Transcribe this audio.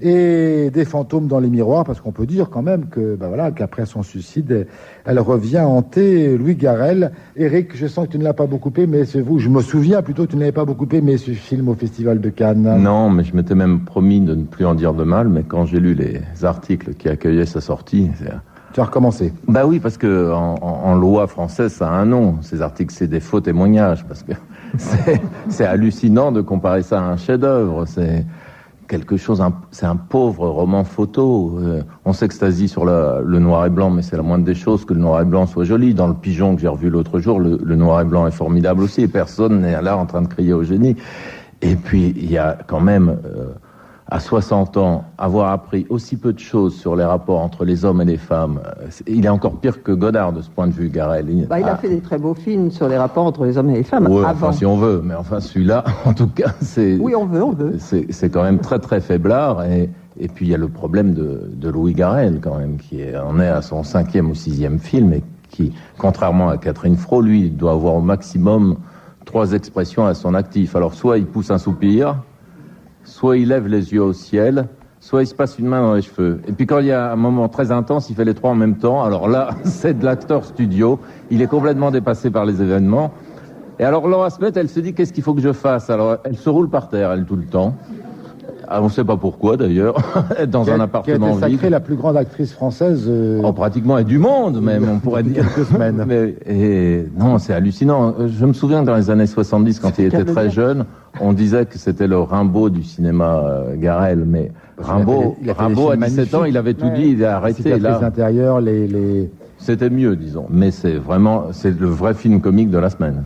et des fantômes dans les miroirs, parce qu'on peut dire quand même que, qu'après son suicide, elle revient hanter Louis Garrel. Éric, je sens que tu ne l'as pas beaucoup aimé, c'est vous. Je me souviens plutôt que tu n'avais pas beaucoup aimé ce film au Festival de Cannes. Non, mais je m'étais même promis de ne plus en dire de mal, mais quand j'ai lu les articles qui accueillaient sa sortie... Tu as recommencé. Bah oui, parce que en loi française, ça a un nom. Ces articles, c'est des faux témoignages, parce que c'est hallucinant de comparer ça à un chef-d'œuvre. C'est quelque chose, c'est un pauvre roman photo. On s'extasie sur le noir et blanc, mais c'est la moindre des choses que le noir et blanc soit joli. Dans Le Pigeon que j'ai revu l'autre jour, le noir et blanc est formidable aussi, et personne n'est là en train de crier au génie. Et puis, il y a quand même... à 60 ans, avoir appris aussi peu de choses sur les rapports entre les hommes et les femmes, il est encore pire que Godard de ce point de vue, Garrel. Il a fait des très beaux films sur les rapports entre les hommes et les femmes. Ouais, avant. enfin, si on veut, mais enfin celui-là, en tout cas, c'est... Oui, on veut. C'est quand même très très faiblard, et puis il y a le problème de Louis Garrel, quand même, qui en est à son 5e ou 6e film, et qui, contrairement à Catherine Fro, lui, doit avoir au maximum 3 expressions à son actif. Alors, soit il pousse un soupir, soit il lève les yeux au ciel, soit il se passe une main dans les cheveux. Et puis quand il y a un moment très intense, il fait les 3 en même temps. Alors là, c'est de l'acteur studio. Il est complètement dépassé par les événements. Et alors Laura Smet, elle se dit, qu'est-ce qu'il faut que je fasse? Alors elle se roule par terre, elle, tout le temps. Ah, on ne sait pas pourquoi, d'ailleurs, dans un appartement vide. Qui a été sacrée la plus grande actrice française... pratiquement, et du monde, même, on pourrait dire. Quelques semaines. Non, c'est hallucinant. Je me souviens, dans les années 70, quand il était très jeune, on disait que c'était le Rimbaud du cinéma, Garrel, mais Rimbaud, à 17 ans, il avait tout dit, il a arrêté. Là. Les intérieurs, C'était mieux, disons. Mais c'est le vrai film comique de la semaine.